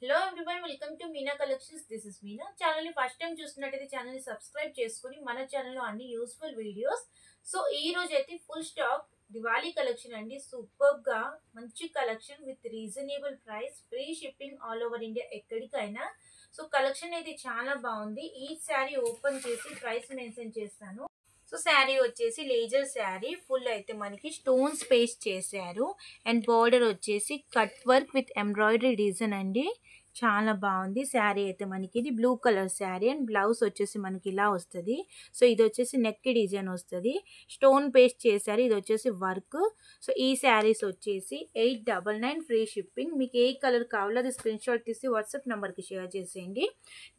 Hello everyone, welcome to Meena Collections. This is Meena. Channel first time చూస్తున్నట్టయితే channel ని subscribe చేసుకొని మన channel లో అన్ని యూస్ఫుల్ వీడియోస్. సో ఈ రోజు అయితే ఫుల్ స్టాక్ దివాళీ కలెక్షన్ అండి. సూపర్ గా మంచి collection with reasonable price, free shipping all over India ఎక్కడికైనా. సో కలెక్షన్ అయితే చాలా బాగుంది. ఈ శారీ ఓపెన్ చేసి ప్రైస్ మెన్షన్ చేస్తాను. సో శారీ వచ్చేసి లేజర్ శారీ, ఫుల్ అయితే మనకి స్టోన్స్ పేస్ట్ చేశారు అండ్ బార్డర్ వచ్చేసి cut work with embroidery design అండి. చాలా బాగుంది శారీ అయితే మనకి. ఇది blue colour sari and blouse వచ్చేసి మనకి ఇలా వస్తుంది. సో ఇది వచ్చేసి నెక్ డిజైన్ వస్తుంది, స్టోన్ పేస్ట్ చేశారు. ఇది వచ్చేసి వర్క్. సో ఈ శారీస్ వచ్చేసి 899 ఫ్రీ షిప్పింగ్. మీకు ఏ కలర్ కావాలో అది స్క్రీన్ షాట్ తీసి వాట్సాప్ నెంబర్కి షేర్ చేసేయండి.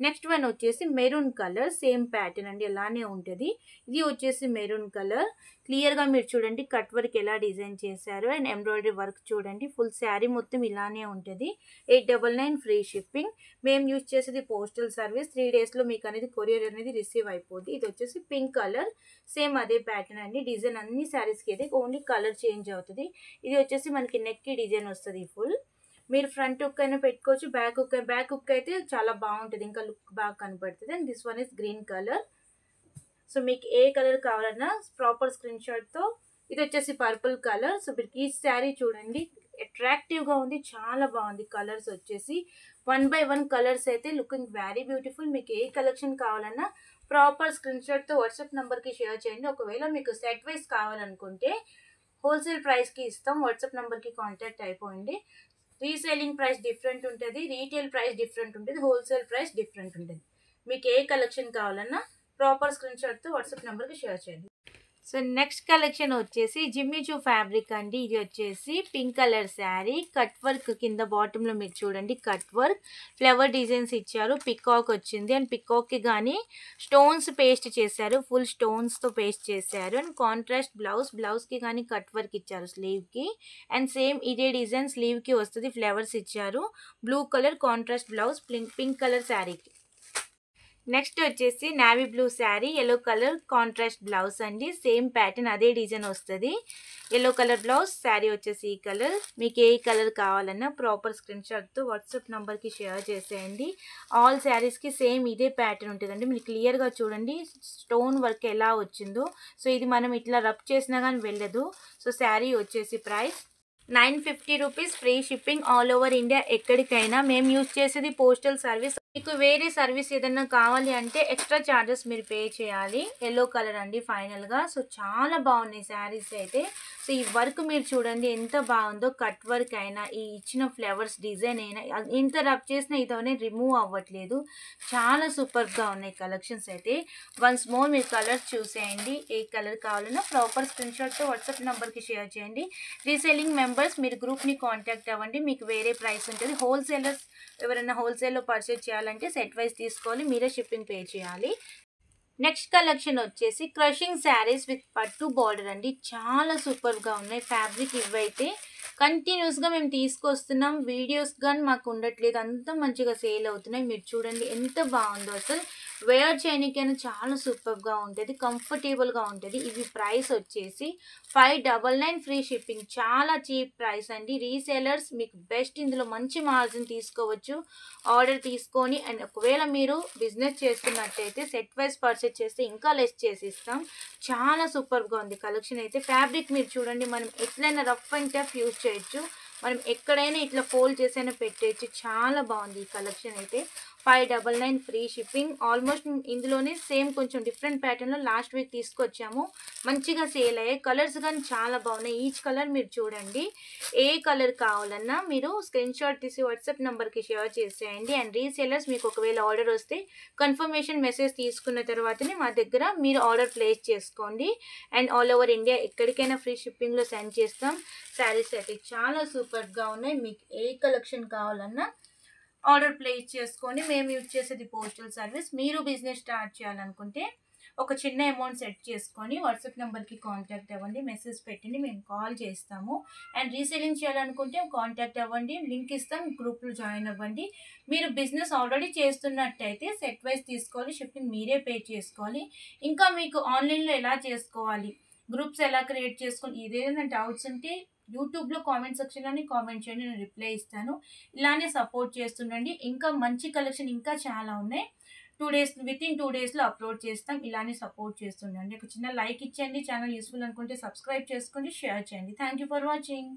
నెక్స్ట్ వన్ వచ్చేసి మెరూన్ కలర్, సేమ్ ప్యాటర్న్ అండి, అలానే ఉంటుంది. ఇది వచ్చేసి మెరూన్ కలర్. క్లియర్గా మీరు చూడండి కట్ వర్క్ ఎలా డిజైన్ చేశారు అండ్ ఎంబ్రాయిడరీ వర్క్ చూడండి. ఫుల్ శారీ మొత్తం ఇలానే ఉంటుంది. 899 ఫ్రీ షిప్పింగ్. మేము యూజ్ చేసేది పోస్టల్ సర్వీస్. 3 డేస్లో మీకు అనేది కొరియర్ అనేది రిసీవ్ అయిపోద్ది. ఇది వచ్చేసి పింక్ కలర్, సేమ్ అదే ప్యాటర్న్ అండి. డిజైన్ అన్ని శారీస్కి అయితే ఓన్లీ కలర్ చేంజ్ అవుతుంది. ఇది వచ్చేసి మనకి నెక్ డిజైన్ వస్తుంది ఫుల్. మీరు ఫ్రంట్ హుక్ అయినా పెట్టుకోవచ్చు, బ్యాక్ హుక్ అయితే చాలా బాగుంటుంది, ఇంకా లుక్ బాగా కనపడుతుంది. And this one is green colour. So మీకు ఏ కలర్ కావాలన్నా ప్రాపర్ స్క్రీన్ షాట్తో. ఇది వచ్చేసి పర్పుల్ కలర్. సో మీరు ఈ శారీ చూడండి, అట్రాక్టివ్గా ఉంది, చాలా బాగుంది. కలర్స్ వచ్చేసి 1 by 1 కలర్స్ అయితే లుకింగ్ వెరీ బ్యూటిఫుల్. మీకు ఏ కలెక్షన్ కావాలన్నా ప్రాపర్ స్క్రీన్ షాట్తో వాట్సాప్ నెంబర్కి షేర్ చేయండి. ఒకవేళ మీకు సెట్ వైజ్ కావాలనుకుంటే హోల్సేల్ ప్రైస్కి ఇస్తాం. వాట్సాప్ నెంబర్కి కాంటాక్ట్ అయిపోయింది. రీసేలింగ్ ప్రైస్ డిఫరెంట్ ఉంటుంది, రీటైల్ ప్రైస్ డిఫరెంట్ ఉంటుంది, హోల్సేల్ ప్రైస్ డిఫరెంట్ ఉంటుంది. మీకు ఏ కలెక్షన్ కావాలన్నా ప్రాపర్ స్క్రీన్ షాట్తో వాట్సాప్ నెంబర్కి షేర్ చేయండి. సో నెక్స్ట్ కలెక్షన్ వచ్చేసి జిమ్మిచూ ఫ్యాబ్రిక్ అండి. ఇది వచ్చేసి pink colour sari, cut work కింద బాటంలో మీరు చూడండి కట్ వర్క్, ఫ్లవర్ డిజైన్స్ ఇచ్చారు, పికాక్ వచ్చింది అండ్ పికాక్కి కానీ స్టోన్స్ పేస్ట్ చేశారు, ఫుల్ స్టోన్స్తో పేస్ట్ చేశారు. అండ్ కాంట్రాస్ట్ బ్లౌజ్కి కానీ కట్ వర్క్ ఇచ్చారు స్లీవ్కి. అండ్ సేమ్ ఇదే డిజైన్ స్లీవ్కి వస్తుంది, ఫ్లవర్స్ ఇచ్చారు. Blue colour contrast blouse, pink colour శారీకి. నెక్స్ట్ వచ్చేసి navy blue sari, yellow colour contrast blouse అండి. సేమ్ ప్యాటర్న్ అదే డిజైన్ వస్తుంది. ఎల్లో కలర్ బ్లౌజ్, శారీ వచ్చేసి ఈ కలర్. మీకు ఏ కలర్ కావాలన్నా ప్రాపర్ స్క్రీన్ షాట్తో వాట్సాప్ నెంబర్కి షేర్ చేసేయండి. ఆల్ శారీస్కి సేమ్ ఇదే ప్యాటర్న్ ఉంటుందండి. మీరు క్లియర్గా చూడండి స్టోన్ వర్క్ ఎలా వచ్చిందో. సో ఇది మనం ఇట్లా రబ్ చేసినా కానీ వెళ్ళదు. సో శారీ వచ్చేసి price 950 rupees, free shipping all over India ఎక్కడికైనా. మేము యూజ్ చేసేది పోస్టల్ సర్వీస్. మీకు వేరే సర్వీస్ ఏదైనా కావాలి అంటే ఎక్స్ట్రా ఛార్జెస్ మీరు పే చేయాలి. ఎల్లో కలర్ అండి ఫైనల్గా. సో చాలా బాగున్నాయి శారీస్ అయితే. సో ఈ వర్క్ మీరు చూడండి ఎంత బాగుందో. కట్ వర్క్ అయినా, ఈ ఇచ్చిన ఫ్లవర్స్ డిజైన్ అయినా, ఇంత రబ్ చేసినా ఇదనే రిమూవ్ అవ్వట్లేదు. చాలా సూపర్గా ఉన్నాయి కలెక్షన్స్ అయితే. వన్స్ మోర్ మీరు కలర్స్ చూసేయండి. ఏ కలర్ కావాలన్నా ప్రాపర్ స్క్రీన్ షాట్తో వాట్సాప్ నెంబర్కి షేర్ చేయండి. రీసేలింగ్ మెంబర్స్ మీరు గ్రూప్ని కాంటాక్ట్ అవ్వండి, మీకు వేరే ప్రైస్ ఉంటుంది. హోల్సేలర్స్ ఎవరైనా హోల్సేల్లో పర్చేజ్ చేయాలంటే సెట్ వైజ్ తీసుకోవాలి, మీరే షిప్పింగ్ పే చేయాలి. నెక్స్ట్ కలెక్షన్ వచ్చేసి క్రషింగ్ శారీస్ విత్ పట్టు బార్డర్ అండి. చాలా సూపర్గా ఉన్నాయి ఫ్యాబ్రిక్. ఇవైతే కంటిన్యూస్గా మేము తీసుకొస్తున్నాం, వీడియోస్ కానీ మాకు ఉండట్లేదు, అంత మంచిగా సేల్ అవుతున్నాయి. మీరు చూడండి ఎంత బాగుందో. అసలు వేర్ చేయడానికైనా చాలా సూపర్గా ఉంటుంది, కంఫర్టబుల్గా ఉంటుంది. ఇవి ప్రైస్ వచ్చేసి 599 ఫ్రీ షిప్పింగ్. చాలా చీప్ ప్రైస్ అండి. రీసేలర్స్ మీకు బెస్ట్, ఇందులో మంచి మార్జిన్ తీసుకోవచ్చు. ఆర్డర్ తీసుకొని అండ్ ఒకవేళ మీరు బిజినెస్ చేస్తున్నట్టయితే సెట్ వైజ్ పర్చేస్ చేస్తే ఇంకా లెస్ చేసి ఇస్తాం. చాలా సూపర్గా ఉంది కలెక్షన్ అయితే. ఫ్యాబ్రిక్ మీరు చూడండి, మనం ఎట్లయినా రఫ్ అండ్ టఫ్ యూజ్ చేయొచ్చు, మనం ఎక్కడైనా ఇట్లా ఫోల్డ్ చేసైనా పెట్టేయచ్చు. చాలా బాగుంది ఈ కలెక్షన్ అయితే. 599 ఫ్రీ షిప్పింగ్. ఆల్మోస్ట్ ఇందులోనే సేమ్ కొంచెం డిఫరెంట్ ప్యాటర్న్లో లాస్ట్ వీక్ తీసుకొచ్చాము, మంచిగా సేల్ అయ్యాయి. కలర్స్ కానీ చాలా బాగున్నాయి. ఈచ్ కలర్ మీరు చూడండి. ఏ కలర్ కావాలన్నా మీరు స్క్రీన్ షాట్ తీసి వాట్సాప్ నెంబర్కి షేర్ చేసేయండి. అండ్ రీసేలర్స్ మీకు ఒకవేళ ఆర్డర్ వస్తే కన్ఫర్మేషన్ మెసేజ్ తీసుకున్న తర్వాతనే మా దగ్గర మీరు ఆర్డర్ ప్లేస్ చేసుకోండి. అండ్ ఆల్ ఓవర్ ఇండియా ఎక్కడికైనా ఫ్రీ షిప్పింగ్లో సెండ్ చేస్తాం. శారీస్ అయితే చాలా సూపర్గా ఉన్నాయి. మీకు ఏ కలెక్షన్ కావాలన్నా ఆర్డర్ ప్లేస్ చేసుకొని. మేము యూజ్ చేసేది పోస్టల్ సర్వీస్. మీరు బిజినెస్ స్టార్ట్ చేయాలనుకుంటే ఒక చిన్న అమౌంట్ సెట్ చేసుకొని వాట్సాప్ నెంబర్కి కాంటాక్ట్ అవ్వండి, మెసేజ్ పెట్టండి, మేము కాల్ చేస్తాము. అండ్ రీసేలింగ్ చేయాలనుకుంటే కాంటాక్ట్ అవ్వండి, లింక్ ఇస్తాం, గ్రూప్లో జాయిన్ అవ్వండి. మీరు బిజినెస్ ఆల్రెడీ చేస్తున్నట్టయితే సెట్ వైజ్ తీసుకోవాలి, షిప్పింగ్ మీరే పే చేసుకోవాలి. ఇంకా మీకు ఆన్లైన్లో ఎలా చేసుకోవాలి, గ్రూప్స్ ఎలా క్రియేట్ చేసుకోవాలి, ఏదైనా డౌట్స్ ఉంటే యూట్యూబ్లో కామెంట్ సెక్షన్లోని కామెంట్ చేయండి, నేను రిప్లై ఇస్తాను. ఇలానే సపోర్ట్ చేస్తుండండి. ఇంకా మంచి కలెక్షన్ ఇంకా చాలా ఉన్నాయి. 2 డేస్లో అప్లోడ్ చేస్తాం. ఇలానే సపోర్ట్ చేస్తుండండి. ఒక చిన్న లైక్ ఇచ్చేయండి. ఛానల్ యూస్ఫుల్ అనుకుంటే సబ్స్క్రైబ్ చేసుకోండి, షేర్ చేయండి. Thank you for watching.